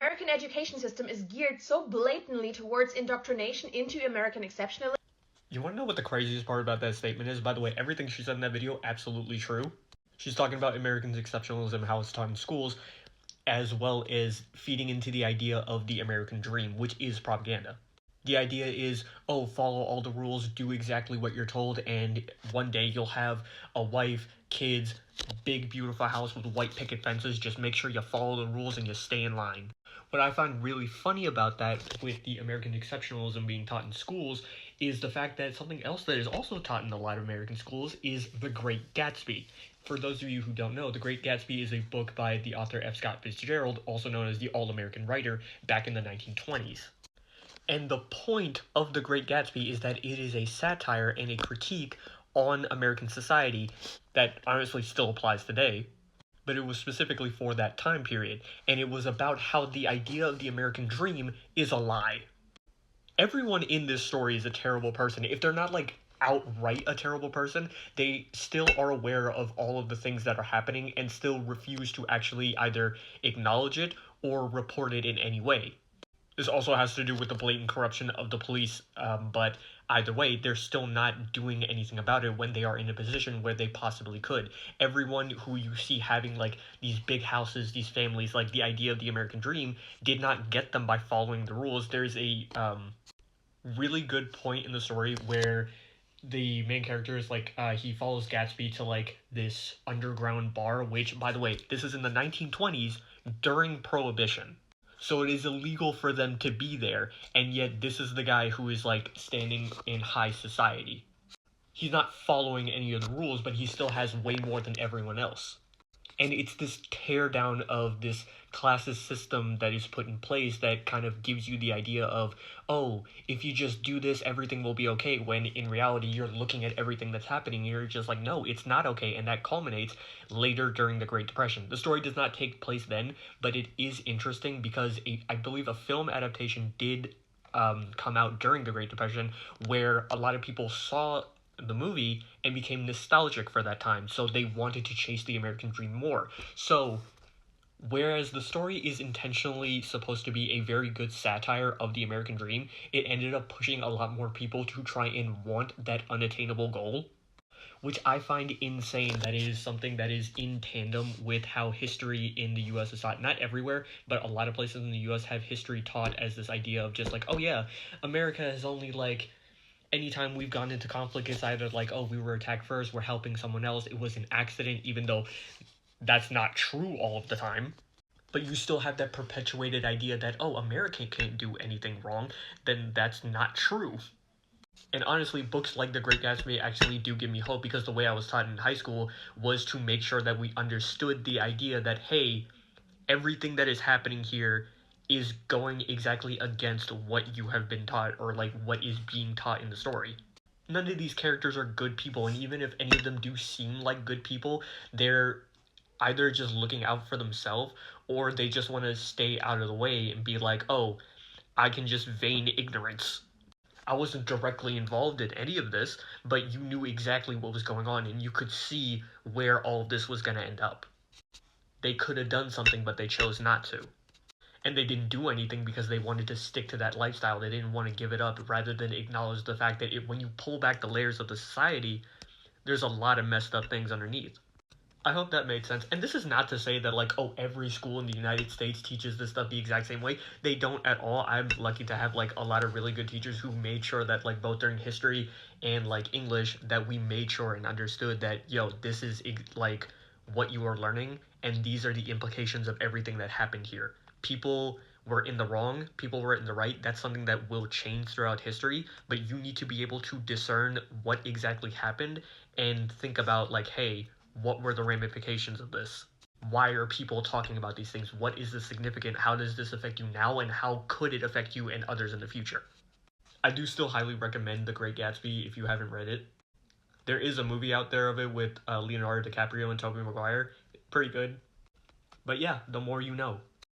American education system is geared so blatantly towards indoctrination into American exceptionalism. You want to know what the craziest part about that statement is? By the way, everything she said in that video, absolutely true. She's talking about American exceptionalism, how it's taught in schools, as well as feeding into the idea of the American dream, which is propaganda. The idea is, oh, follow all the rules, do exactly what you're told, and one day you'll have a wife, kids, big beautiful house with white picket fences. Just make sure you follow the rules and you stay in line. What I find really funny about that, with the American exceptionalism being taught in schools, is the fact that something else that is also taught in a lot of American schools is The Great Gatsby. For those of you who don't know, The Great Gatsby is a book by the author F. Scott Fitzgerald, also known as the All-American Writer, back in the 1920s. And the point of The Great Gatsby is that it is a satire and a critique on American society that honestly still applies today, but it was specifically for that time period, and it was about how the idea of the American dream is a lie. Everyone in this story is a terrible person. If they're not like outright a terrible person, they still are aware of all of the things that are happening and still refuse to actually either acknowledge it or report it in any way. This also has to do with the blatant corruption of the police, but either way, they're still not doing anything about it when they are in a position where they possibly could. Everyone who you see having like these big houses, these families, like the idea of the American dream, did not get them by following the rules. There's a really good point in the story where the main character is like he follows Gatsby to like this underground bar, which, by the way, this is in the 1920s during Prohibition. So it is illegal for them to be there, and yet this is the guy who is like standing in high society. He's not following any of the rules, but he still has way more than everyone else. And it's this teardown of this classist system that is put in place that kind of gives you the idea of, oh, if you just do this, everything will be okay, when in reality you're looking at everything that's happening and you're just like, no, it's not okay, and that culminates later during the Great Depression. The story does not take place then, but it is interesting because I believe a film adaptation did come out during the Great Depression where a lot of people saw the movie and became nostalgic for that time, so they wanted to chase the American dream more. So whereas the story is intentionally supposed to be a very good satire of the American dream, it ended up pushing a lot more people to try and want that unattainable goal, which I find insane. That is something that is in tandem with how history in the US is taught. Not everywhere, but a lot of places in the US have history taught as this idea of just like, oh yeah, America has only like, anytime we've gone into conflict, it's either like, oh, we were attacked first, we're helping someone else, it was an accident, even though that's not true all of the time. But you still have that perpetuated idea that, oh, America can't do anything wrong, then that's not true. And honestly, books like The Great Gatsby actually do give me hope, because the way I was taught in high school was to make sure that we understood the idea that, hey, everything that is happening here is going exactly against what you have been taught, or like what is being taught in the story. None of these characters are good people, and even if any of them do seem like good people, they're either just looking out for themselves, or they just want to stay out of the way and be like, oh, I can just feign ignorance. I wasn't directly involved in any of this, but you knew exactly what was going on, and you could see where all of this was going to end up. They could have done something, but they chose not to. And they didn't do anything because they wanted to stick to that lifestyle. They didn't want to give it up, rather than acknowledge the fact that when you pull back the layers of the society, there's a lot of messed up things underneath. I hope that made sense. And this is not to say that, like, oh, every school in the United States teaches this stuff the exact same way. They don't at all. I'm lucky to have, like, a lot of really good teachers who made sure that, like, both during history and, like, English, that we made sure and understood that, yo, this is, like, what you are learning, and these are the implications of everything that happened here. People were in the wrong, people were in the right. That's something that will change throughout history, but you need to be able to discern what exactly happened and think about, like, hey, what were the ramifications of this? Why are people talking about these things? What is this significant? How does this affect you now, and how could it affect you and others in the future? I do still highly recommend The Great Gatsby if you haven't read it. There is a movie out there of it with Leonardo DiCaprio and Tobey Maguire. Pretty good. But yeah, the more you know.